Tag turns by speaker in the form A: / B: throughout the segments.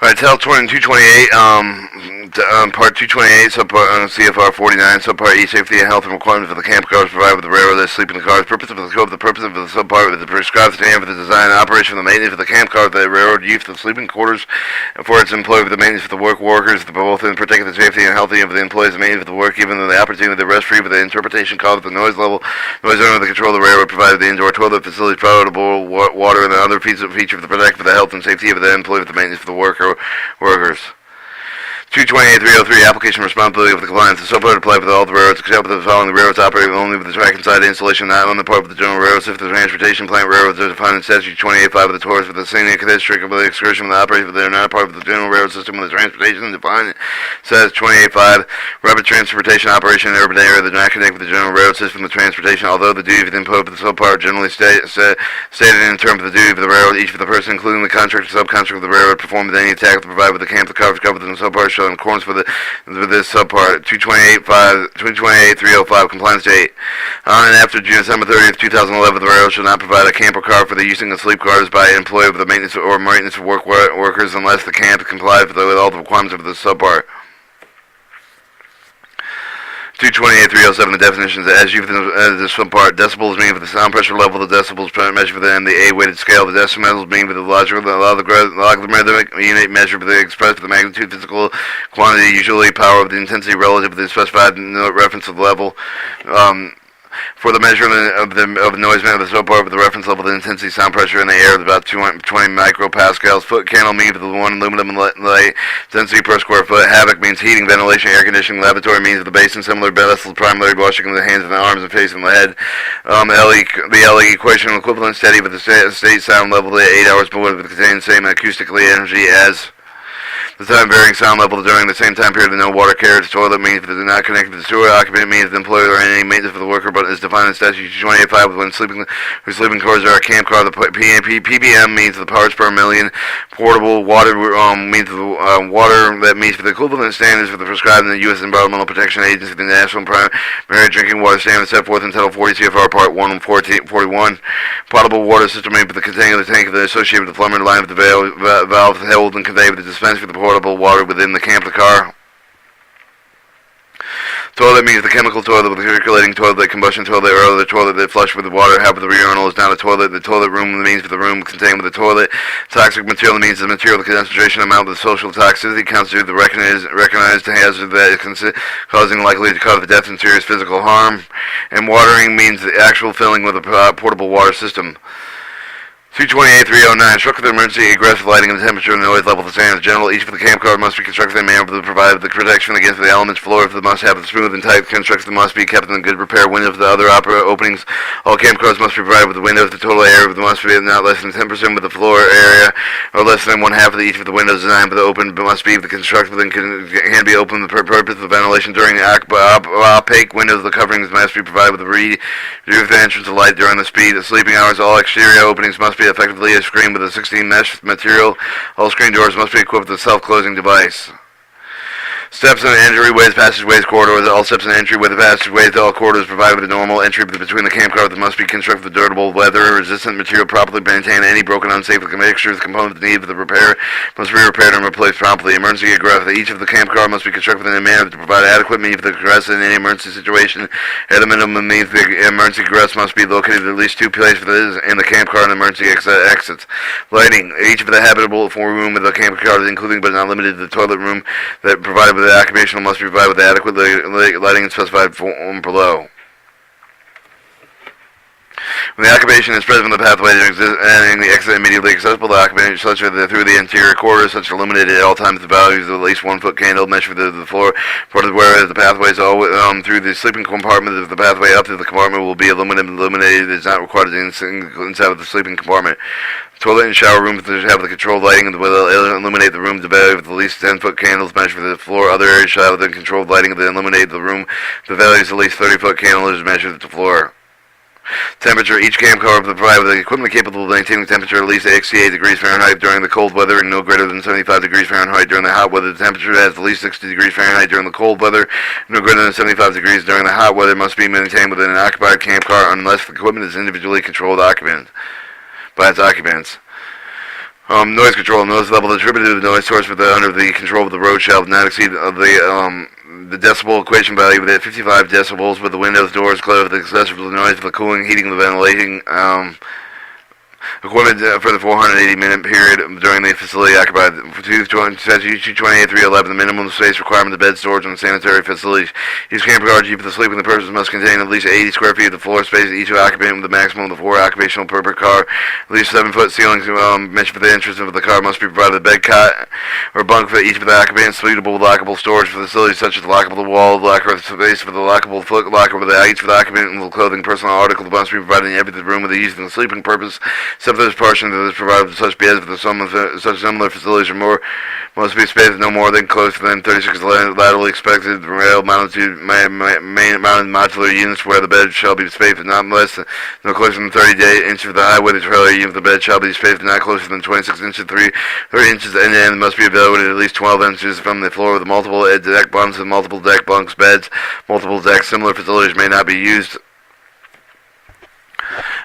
A: Alright, Title 228, Part 228, Subpart CFR 49, Subpart E, Safety and Health and Requirements for the camp cars provided with the railroad that sleep in the cars. Purpose of the scope, the purpose of the subpart with the prescribed stand for the design and operation of the maintenance of the camp car, the railroad use for the sleeping quarters, and for its employee with the maintenance of the workers, both in protecting the safety and health of the employees, the maintenance of the work, given the opportunity to rest free with the interpretation called the noise level, noise under the control of the railroad, provided the indoor toilet facilities, potable water, and the other feature for the protect for the health and safety of the employee with the maintenance of the workers. 228.303 Application Responsibility of the Compliance. The subpart applied with all the railroads except for the following. The railroads operate only with the track inside the installation, not on the part of the general railroads. If the transportation plant railroads are defined in Statute 28.5 of the Taurus with the scenic district of the excursion of the operation, but they are not a part of the general railroad system with the transportation defined says 28.5. Rapid transportation operation in urban area that do not connect with the general railroad system with transportation, although the duty imposed for the subpart generally stated in terms of the duty of the railroad, each of the person, including the contractor, subcontractor of the railroad, performed any attack provided with the camp, the coverage covered in the subpart in accordance with this subpart. 228.305 compliance date. On and after December 30th, 2011, the railroad shall not provide a camper car for the using of sleep cars by an employee of the maintenance of workers unless the camp complies with all the requirements of this subpart. 228.307 the definitions as used as this subpart. Decibels mean for the sound pressure level, the decibels measured for the A weighted scale. The decimals mean for the logarithmic unit measured for the expressed for the magnitude, physical quantity, usually power of the intensity relative to the specified reference of the level. For the measurement of the noise of the subpart with the reference level, the intensity sound pressure in the air is about 20 micropascals. Foot candle means for the one aluminum light density per square foot. Havoc means heating, ventilation, air conditioning. Laboratory means the basin, similar vessels, primarily washing the hands and the arms and face and the head. The LE equation equivalent steady with the state sound level to 8 hours per with contains the same acoustically energy as the time varying sound level during the same time period. No water carried to toilet means that they're not connected to the sewer. Occupant means the employer or any maintenance for the worker, but is defined in statute 28.5 when sleeping quarters are a camp car. The PPM means the parts per million. Portable water means the water that meets for the equivalent standards for the prescribed in the U.S. Environmental Protection Agency, the National Primary Drinking Water Standard set forth in Title 40 CFR Part 1 and 41. Potable water system means for the containing of the tank associated with the plumber line with the valve held and conveyed with the dispense for the portable water within the camp of the car. Toilet means the chemical toilet with the circulating toilet, combustion toilet, or other toilet that flushed with the water. However, the urinal is not a toilet. The toilet room means for the room contained with the toilet. Toxic material means the material, the concentration amount of the social toxicity constitutes the recognized hazard that is causing likely to cause death and serious physical harm. And watering means the actual filling with a portable water system. 228.309 Struck with emergency aggressive lighting and temperature and noise level the standards general. Each of the camp car must be constructed in a manner to provide the protection against the elements. Floor if it must have the smooth and tight construction must be kept in good repair. Windows for the other openings. All camp cars must be provided with the windows. The total area must be not less than 10% with the floor area, or less than one half of each of the windows designed for the open must be the constructed within can be opened for purpose of ventilation during the opaque windows. The coverings must be provided with the entrance of light during the sleeping hours. All exterior openings must be effectively a screen with a 16 mesh material. All screen doors must be equipped with a self-closing device. Steps and entryways, passageways, corridors. All steps and entryway, the passageways to all corridors provided with a normal entry between the camp car that must be constructed with durable, weather-resistant material, properly maintained. Any broken, unsafe mixtures, components needed for the repair must be repaired and replaced promptly. Emergency egress. Each of the camp car must be constructed in a manner to provide adequate means for the egress in any emergency situation. At a minimum means the emergency egress must be located at least two places in the camp car and emergency exits. Lighting. Each of the habitable room of the camp car, including but not limited to the toilet room that provided with the occupation must be provided with adequate lighting and specified form below. When the occupation is present on the pathway and the exit immediately accessible, the occupation such that through the interior corridors, such illuminated at all times the values of at least 1 foot candle measured through the floor, whereas the pathway is always through the sleeping compartment of the pathway up to the compartment will be illuminated. It is not required inside of the sleeping compartment. Toilet and shower rooms that have the controlled lighting will illuminate the room to value with at least 10-foot candles measured for the floor. Other areas shall have the controlled lighting that illuminate the room. The value is at least 30-foot candles measured at the floor. Temperature. Each camp car will provide with equipment capable of maintaining temperature at least 68 degrees Fahrenheit during the cold weather and no greater than 75 degrees Fahrenheit during the hot weather. The temperature has at least 60 degrees Fahrenheit during the cold weather, no greater than 75 degrees during the hot weather must be maintained within an occupied camp car unless the equipment is individually controlled by its occupants. Noise control. Noise level attributed to the noise source under the control of the road shall not exceed the decibel equation value within 55 decibels with the windows, doors closed, with excessive noise for the cooling, heating, the ventilating. Equipment for the 480-minute period during the facility occupied. 228.311, the minimum space requirement of bed storage and sanitary facilities. Each camper car for the sleeping the person must contain at least 80 square feet of floor space, each occupant with a maximum of 4 occupational per car. At least 7-foot ceilings measured for the entrance of the car must be provided a bed cot or bunk for each of the occupants. Suitable lockable storage facilities such as lockable wall, locker space for the lockable foot locker with the each for the occupant and clothing, personal articles must be provided in every room with the use of the sleeping purpose. Except for this portion that is provided with such beds for such similar facilities or more must be spaced no more than closer than 36 laterally expected rail mounted modular units where the bed shall be spaced not less than no closer than 30 inches for the high width trailer unit. The bed shall be spaced not closer than 26 inches, 30 inches end to end must be evaluated at least 12 inches from the floor with multiple deck bunks and multiple deck bunks, beds, multiple decks. Similar facilities may not be used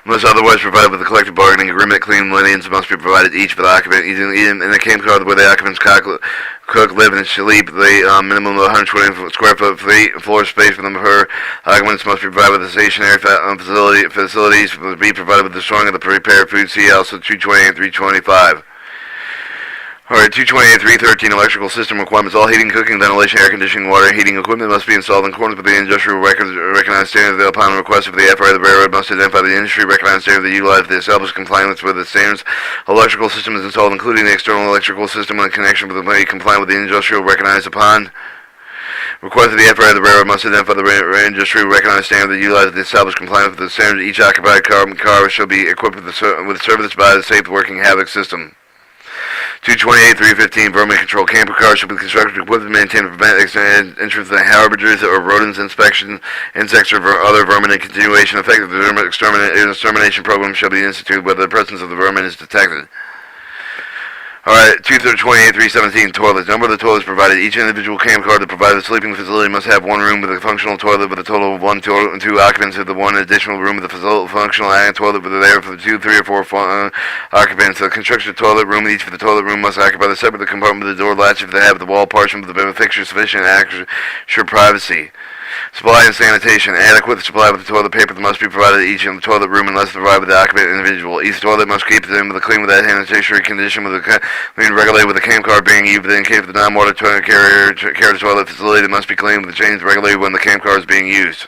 A: unless otherwise provided with a collective bargaining agreement. Clean linens must be provided each for the occupant. Even in the camp car where the occupants cook, live, and sleep, the minimum of 120 square foot floor space for them per occupants must be provided with the stationary facilities must be provided with the storing of the prepared food. See also 220 and 325. Alright, 228.313 electrical system requirements. All heating, cooking, ventilation, air conditioning, water heating equipment must be installed in accordance with the industrial recognized standards. Upon request of the FRA, the railroad must identify the industry recognized standard that utilize the established compliance with the standards. Electrical system is installed, including the external electrical system in connection with the compliant with the industrial recognized upon request of the FRA, the railroad must identify the industry recognized standard that utilizes the established compliance with the standards. Each occupied car shall be equipped with service by the safe working havoc system. 228.315 vermin control. Camper cars should be constructed equipped to maintain and prevent entrance of harbingers or rodents, inspection, insects, or other vermin. In continuation, effective extermination program shall be instituted whether the presence of the vermin is detected. Alright, 228.317 toilets. Number of the toilets provided. Each individual camp car to provide a sleeping facility must have one room with a functional toilet with a total of 1 to 2 occupants of the one additional room with a functional toilet with there for the 2, 3, or 4 occupants. A construction toilet room, each for the toilet room must occupy the separate compartment with the door latch if they have the wall partition with the fixture sufficient to assure privacy. Supply and sanitation. Adequate supply with the toilet paper that must be provided to each in the toilet room unless provided with the occupant individual. Each toilet must keep them with a clean with that sanitary condition with the clean regulated with the camp car being used. In case of the non-water carrier toilet facility, it must be cleaned with the chains regulated when the camp car is being used.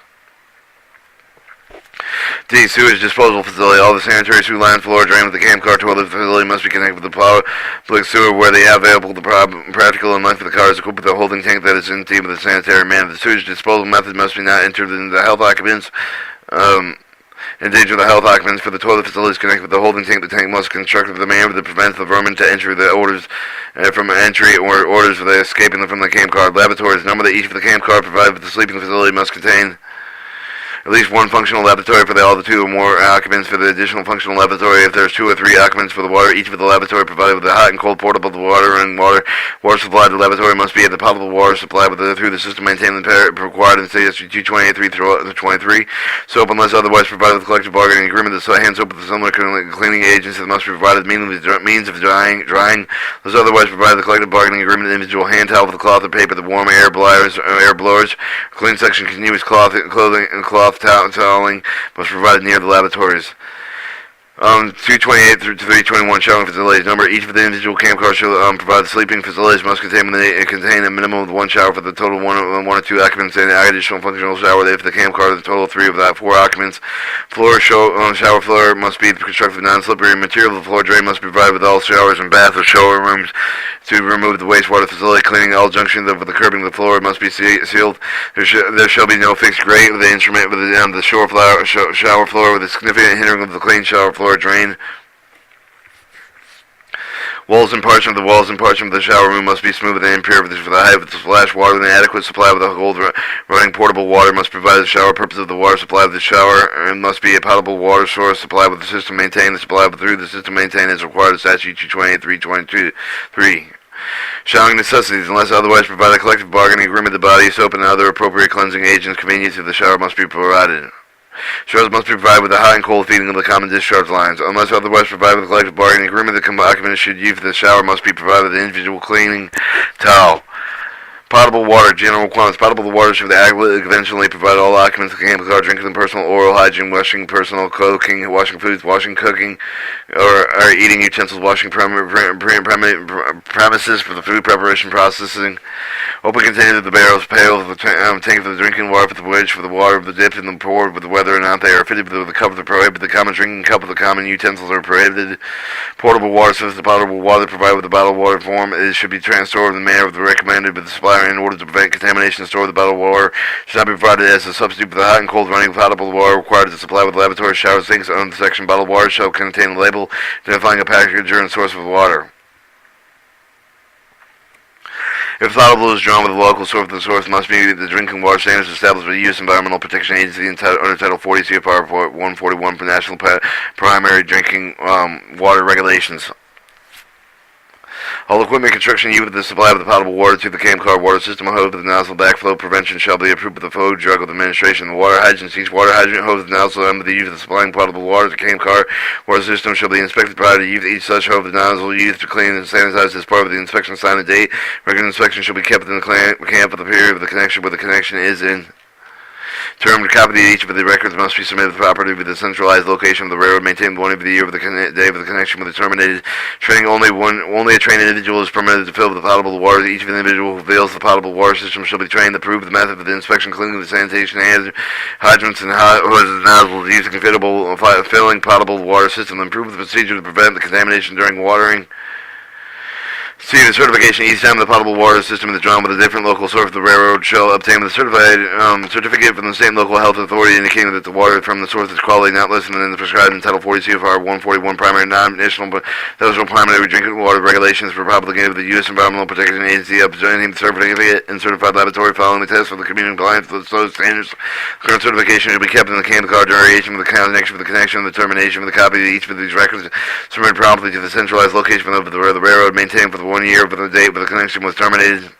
A: D. Sewage disposal facility. All the sanitary sewer line, floor drain with the camp car toilet facility must be connected with the public sewer where they have available the practical and length of the car is equipped with a holding tank that is in team with a sanitary man. The sewage disposal method must be not entered in the health occupants. Endanger the health occupants for the toilet facilities connected with the holding tank. The tank must be constructed with a manner that prevents the vermin to enter the orders from entry or orders for the escaping from the camp car. Laboratories. Number that each of the camp car provided with the sleeping facility must contain at least one functional laboratory for all the 2 or more occupants. For the additional functional laboratory, if there's 2 or 3 occupants for the water, each of the laboratory provided with the hot and cold portable water and water supply. The laboratory must be at the potable water supply through the system maintaining the required in CSG 228.323. Soap, unless otherwise provided with collective bargaining agreement, the hand soap with the similar cleaning agents that must be provided means of drying. Unless otherwise provided the collective bargaining agreement, individual hand towel with a cloth or paper, the warm air blowers, clean section, continuous clothing and cloth toweling must be provided near the laboratories. 228 through 321 showering facilities. Number each of the individual camp cars shall provide the sleeping facilities must contain a minimum of 1 shower for the total 1 or 2 occupants and an additional functional shower if the camp car is a total of 3 of that 4 occupants. Shower floor must be constructed with non-slippery material. The floor drain must be provided with all showers and baths or shower rooms to remove the wastewater facility. Cleaning all junctions of the curbing of the floor must be sealed. There shall be no fixed grate with the instrument with the shower floor with a significant hindering of the clean shower floor drain. Walls and parchment. The walls and parchment of the shower room must be smooth and impure for the height of the splash water. An adequate supply with a cold running portable water must provide the shower. Purpose of the water supply of the shower and must be a potable water source. Supply with the system maintained. The supply through the system maintained is required. Statute 228.322.3. Showering necessities. Unless otherwise provided a collective bargaining agreement, the body, soap, and other appropriate cleansing agents convenient to the shower must be provided. Shores must be provided with the hot and cold feeding of the common discharge lines. Unless otherwise provided with a collective bargaining agreement, the occupants should use the shower must be provided with an individual cleaning towel. Potable water, general requirements. Potable water should eventually provide all occupants of the camp car drinking and personal oral hygiene, washing personal cooking, washing foods, washing cooking, or eating utensils, washing premises for the food preparation processing. Open containers of the barrels, pails, of the tank for the drinking water, for the wedge, for the water of the dip and the poured, with whether or not they are fitted with the cup of the prohibited. The common drinking cup of the common utensils are prohibited. Portable water source. The potable water provided with the bottled water form should be stored in the manner of the recommended with the supplier in order to prevent contamination. The store of the bottled water should not be provided as a substitute for the hot and cold running potable water required to supply with laboratory shower sinks. On the section, bottled water shall contain a label identifying a packager and source of the water. If potable is drawn with a local source, the source must be the drinking water standards established by the U.S. Environmental Protection Agency under Title 40 CFR 141 for National Primary Drinking Water Regulations. All equipment construction used with the supply of the potable water to the camp car water system hose with the nozzle backflow prevention shall be approved with the Food Drug Administration. The water hydrant each water hydrant hose with the nozzle under the use of the supplying potable water to camp car water system shall be inspected prior to use each such hose with the nozzle used to clean and sanitize as part of the inspection sign and date. Regular inspection shall be kept in the camp for the period of the connection where the connection is in. Termed copy of each of the records must be submitted properly with the centralized location of the railroad maintained one of the year of the day of the connection with the terminated training. Only a trained individual is permitted to fill the potable water. Each of the individual who fills the potable water system shall be trained to prove the method of the inspection, cleaning the sanitation hydrants and hoses and nozzles used in filling potable water system, and improve the procedure to prevent the contamination during watering. C. The certification each time the potable water system is drawn with a different local source. The railroad shall obtain the certified certificate from the state and local health authority indicating that the water from the source is quality not less than the prescribed in Title 40 CFR 141 primary non-national primary drinking water regulations for promulgated with the U.S. Environmental Protection Agency obtaining the certificate and certified laboratory following the test for the community compliance with those standards. Current certification should be kept in the camp car duration with the connection with the connection and the termination of the copy of each of these records submitted promptly to the centralized location of the railroad maintained for the 1 year for the date when the connection was terminated.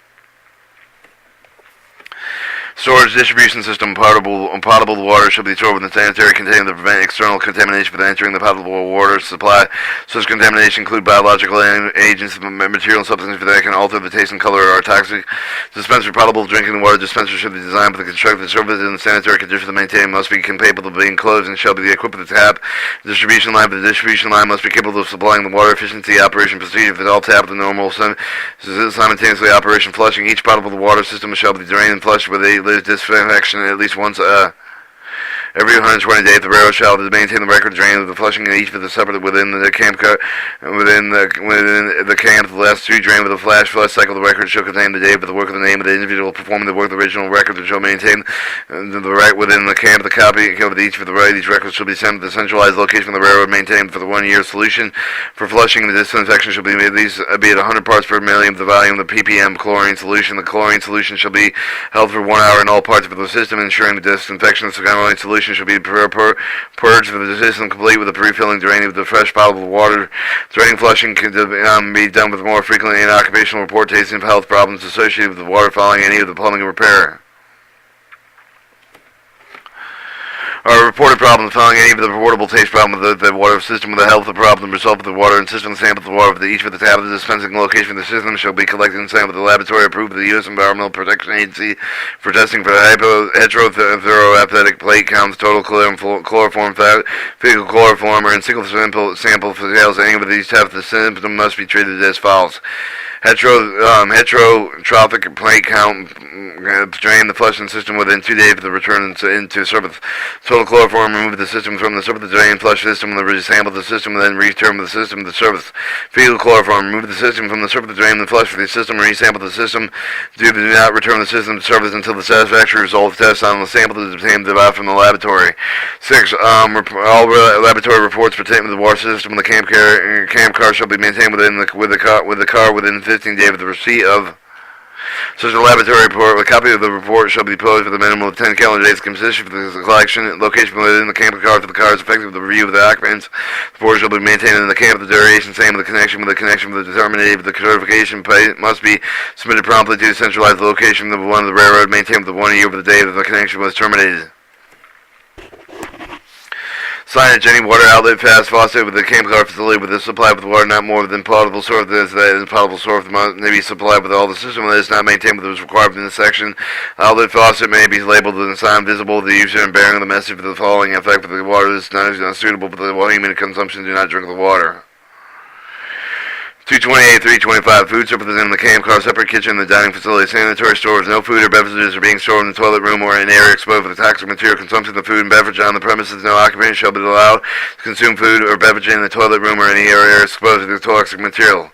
A: Storage distribution system. Potable water shall be stored within sanitary containers to prevent external contamination from entering the potable water supply. Such contamination include biological agents, material and substances that can alter the taste and color or are toxic. Dispenser. Potable drinking water dispenser should be designed for the constructed surface in the sanitary conditions maintained must be capable of being enclosed and shall be equipped with a tap. Distribution line. The distribution line must be capable of supplying the water efficiency operation procedure for all tap the normal simultaneously operation flushing. Each potable water system shall be drained and flushed with a disinfection at least once every 120 days. The railroad shall maintain the record drain of the flushing in each of the separate within the camp car within the camp. The last two drain with a flush cycle. The record shall contain the date of the work of the name of the individual performing the work. The original record shall maintain the right within the camp. The copy of each of the right. These records shall be sent to the centralized location of the railroad maintained for the 1 year solution for flushing. The disinfection shall be at least be at 100 parts per million of the volume of the ppm chlorine solution. The chlorine solution shall be held for 1 hour in all parts of the system, ensuring the disinfection of the chlorine solution shall be purged of the system complete with the pre-filling draining of the fresh potable water. Draining flushing can be done with more frequently in occupational report tasting of health problems associated with the water following any of the plumbing repair. Or reported problems following any of the reportable taste problem of the water system with the health of the problem result of the water and system sample of the water of each of the tab of the dispensing location of the system shall be collected and sampled at the laboratory approved by the U.S. Environmental Protection Agency for testing for heterothoroathletic plate counts, total chloroform, fecal chloroform, and single sample for sales. Any of these tests, the symptom must be treated as follows. Heterotrophic plate count, drain the flushing system within 2 days of the return into service. Total chloroform, remove the system from the surface of the drain, flush system, and resample the system, and then return the system to the surface. Fecal chloroform, remove the system from the surface of the drain, and flush for the system, and resample the system. Do not return the system to surface until the satisfactory result of tests on the sample is obtained derived from the laboratory. 6. All laboratory reports pertaining to the water system of the camp car shall be maintained within the car within 15 days of the receipt of such a laboratory report. A copy of the report shall be posted for the minimum of 10 calendar days. Consistent for the collection, location within the camp car for the car is effective with the review of the occupants. The report shall be maintained in the camp of the duration, same with the connection with the determinative of the certification must be submitted promptly to the centralized location of the one of the railroad maintained with the 1 year of the day that the connection was terminated. Signage: any water outlet, fast faucet with a campground facility with a supply with water not more than potable source that is potable source may be supplied with all the system that is not maintained with what is required within the section. Outlet faucet may be labeled with a sign visible to the user and bearing the message for the following effect: for the water is not suitable for the human consumption, do not drink the water. 228, 325, food services in the camp car, separate kitchen in the dining facility, sanitary stores. No food or beverages are being stored in the toilet room or in an area exposed for the toxic material. Consumption of food and beverage on the premises. No occupant shall be allowed to consume food or beverage in the toilet room or any area exposed to the toxic material.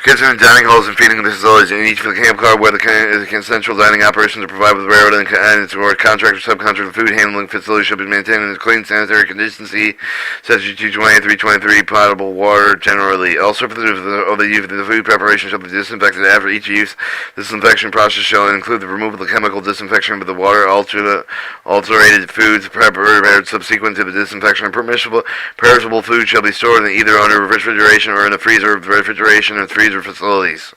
A: Kitchen and dining halls and feeding facilities in each of the camp car where the central dining operations are provided with railroad and its or contractor subcontractor food handling facility should be maintained in clean sanitary conditions. See Section 228, 323, potable water generally. All surfaces of the food preparation shall be disinfected after each use. Disinfection process shall include the removal of the chemical disinfection of the water, alterated foods prepared subsequent to the disinfection. Perishable food shall be stored in either under refrigeration or in the freezer of refrigeration and freezer facilities.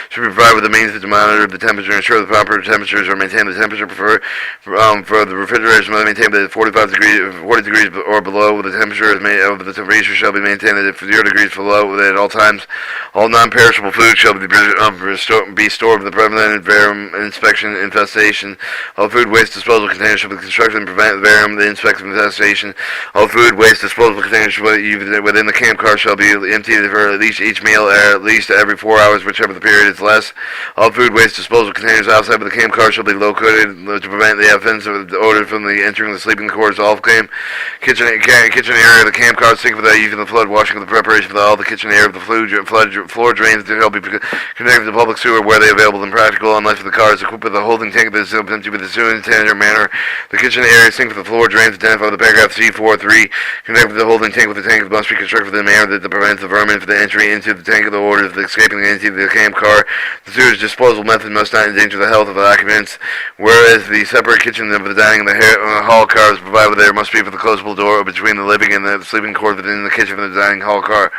A: Should be provided with the means to monitor the temperature and ensure the proper temperatures are maintained. The temperature for the refrigeration must be maintained at 40 degrees or below. The temperature of the freezer shall be maintained at 0 degrees below at all times. All non-perishable food shall be stored with the preventive varium inspection infestation. All food waste disposal containers shall be constructed and prevent varium the inspection infestation. All food waste disposal containers within the camp car shall be emptied for at least each meal at least every 4 hours, whichever the period is less. All food waste disposal containers outside of the camp car shall be located to prevent the offensive odor from entering the sleeping quarters. All kitchen area of the camp car sink without using the flood washing of the preparation for all the kitchen area of the floor drains that shall be connected to public sewer where they available and practical unless the car is equipped with a holding tank that is empty with a sewer intended manner. The kitchen area sink with the floor drains identified with the paragraph C43 connected with the holding tank with the tank must be constructed in a manner that prevents the vermin from the entry into the tank of the order of the escaping into the camp car. The sewage disposal method must not endanger the health of the occupants, whereas the separate kitchen of the dining and the hall car is provided there must be for the closable door between the living and the sleeping quarters within the kitchen of the dining hall car.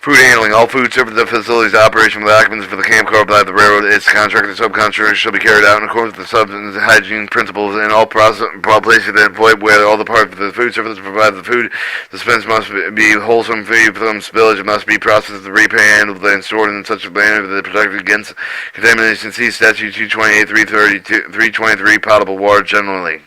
A: Food handling. All food service facilities operation for the occupants for the camp car by the railroad, its contractor and subcontractors shall be carried out in accordance with the substance hygiene principles in all places that employ where all the parts of the food service provide the food dispensed must be wholesome, free from spillage, and must be processed, rehandled, and stored in such a manner that it protected against contamination. See Statute 228, 323, potable water generally.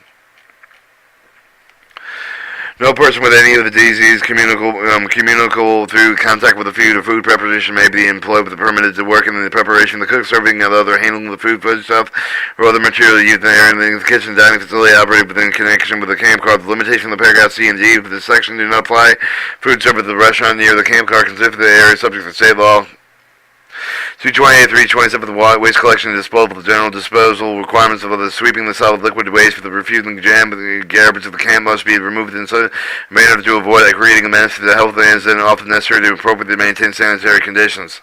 A: No person with any of the diseases communicable through contact with the food or food preparation may be employed with the permitted to work in the preparation, the cook, serving, and other handling of the food stuff, or other material used in the kitchen dining facility operated within connection with the camp car. The limitation of the paragraph C and D of this section do not apply. Food served at the restaurant near the camp car considered the area subject to state law. 228, 327, the waste collection and disposal. The general disposal requirements of the sweeping the solid liquid waste for the refusing the garbage of the camp must be removed in such a manner to avoid creating a menace to the health of the incident, often necessary to appropriately maintain sanitary conditions.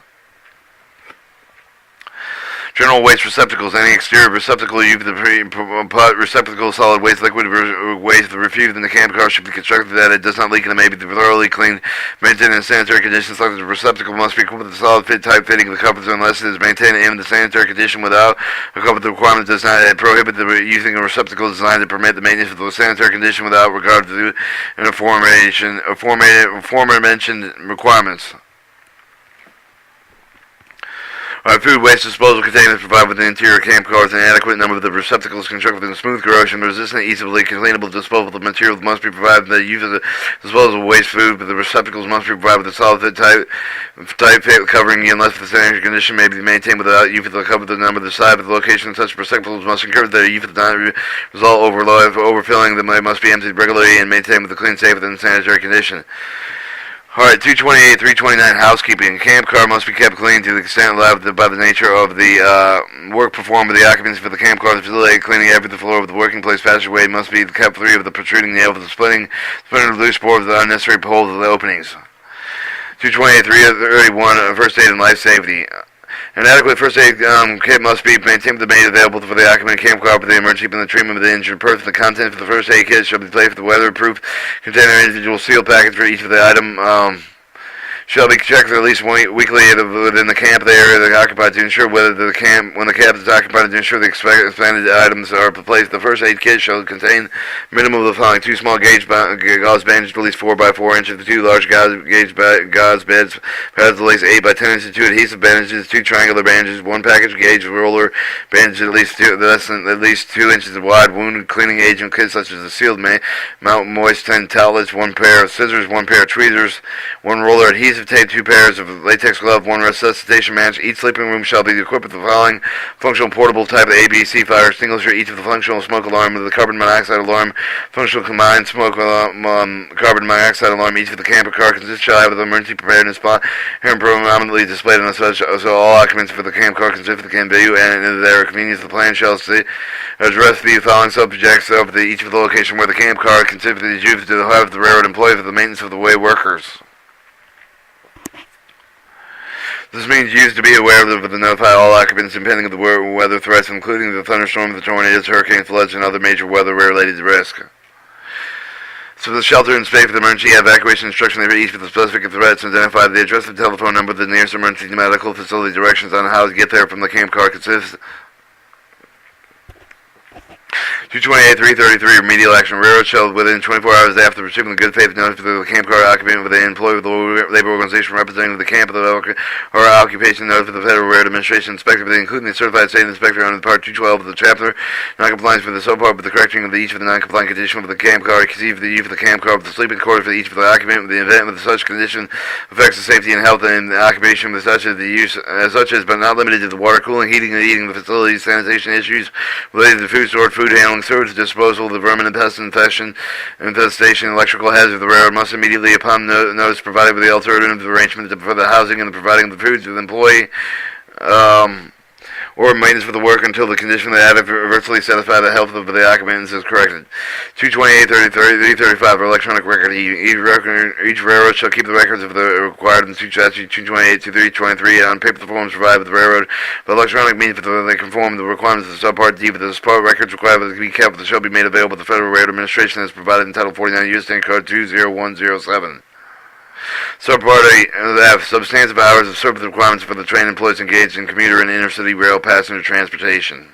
A: General waste receptacles. Any exterior receptacle used for the pot receptacle, solid waste, liquid waste refused in the camp car should be constructed that it does not leak and it may be thoroughly cleaned, maintained in sanitary conditions. Like the receptacle must be equipped with a solid fit type fitting of the covers unless it is maintained in the sanitary condition without a cover. The requirement does not prohibit the using a receptacle designed to permit the maintenance of the sanitary condition without regard to the aforementioned requirements. Food waste disposal containers provided with the interior camp cars. An adequate number of the receptacles constructed with smooth corrosion resistant, easily cleanable, disposable materials must be provided for the use of the disposal of waste food, but the receptacles must be provided with a solid fit type fit covering unless the sanitary condition may be maintained without use of the cover. The number, the size, of the location of such receptacles must ensure that use of the not result overfilling them. They must be emptied regularly and maintained with a clean, safe, and sanitary condition. Alright, 228, 329, housekeeping. A camp car must be kept clean to the extent allowed by the nature of the work performed by the occupants for the camp car. The facility cleaning every floor of the working place passageway must be kept free of the protruding nails, the splitting of loose boards, the unnecessary holes of the openings. 228, 331, first aid and life safety. An adequate first aid kit must be maintained and made available for the occupant camp car for the emergency and the treatment of the injured person. The contents for the first aid kit shall be placed with the weatherproof container individual seal package for each of the item. shall be checked at least weekly within the camp the area they occupy to ensure whether the camp when the camp is occupied to ensure the expanded items are placed. The first aid kit shall contain minimum of the following: 2 small gauze bandages at least 4 by 4 inches, 2 large gauze beds pads at least 8 by 10 inches, 2 adhesive bandages, 2 triangular bandages, 1 package gauge roller bandage at least 2 inches wide, wound cleaning agent kit such as a sealed mount moist 10 towelettes, 1 pair of scissors, 1 pair of tweezers, 1 roller adhesive tape, 2 pairs of latex glove, 1 resuscitation match. Each sleeping room shall be equipped with the following: functional portable type ABC fire extinguisher, each with the functional smoke alarm with the carbon monoxide alarm, functional combined smoke carbon monoxide alarm, each with the camper car consists shall have an emergency preparedness spot here prominently displayed on the such so all occupants for the camp car can significant view and in their convenience the plan shall address the following subjects of each of the location where the camp car can significantly is used to have the railroad employee for the maintenance of the way workers. This means used to be aware of to notify all occupants impending of the weather threats, including the thunderstorms, the tornadoes, hurricanes, floods, and other major weather-related risks. So the shelter and stay for the emergency evacuation instruction they each for the specific threats and identify the address and telephone number, the nearest emergency medical facility, directions on how to get there from the camp car consists 228-333 remedial action. Railroad shall within 24 hours after receiving the good faith notice of the camp car occupant with the employee of the labor organization representing the camp of the or occupation notice of the Federal Railroad Administration inspector, including the certified state inspector under Part 212 of the chapter non-compliance with the subpart with the correcting of the each of the non-compliant condition of the camp car, receive the use of the camp car with the sleeping quarters for each of the occupant with the event with such condition affects the safety and health and the occupation with such as the use such as but not limited to the water, cooling, heating, and eating the facilities, sanitation issues related to food stored, food handling, sewage disposal, the vermin and pest infestation, electrical hazard. The railroad must immediately, upon notice provided with the alternative arrangement for the housing and the providing of the food to the employee, or maintenance for the work until the condition they have virtually satisfy the health of the occupants is corrected. 228-335 electronic record. Each railroad shall keep the records of the required in statute 228-323 on paper forms provided with the railroad. The electronic means that they conform to the requirements of subpart D. But the subpart records required to be kept shall be made available to the Federal Railroad Administration as provided in Title 49 U.S. State Code 20107. Subpart F. Substantive hours of service requirements for the train employees engaged in commuter and intercity rail passenger transportation.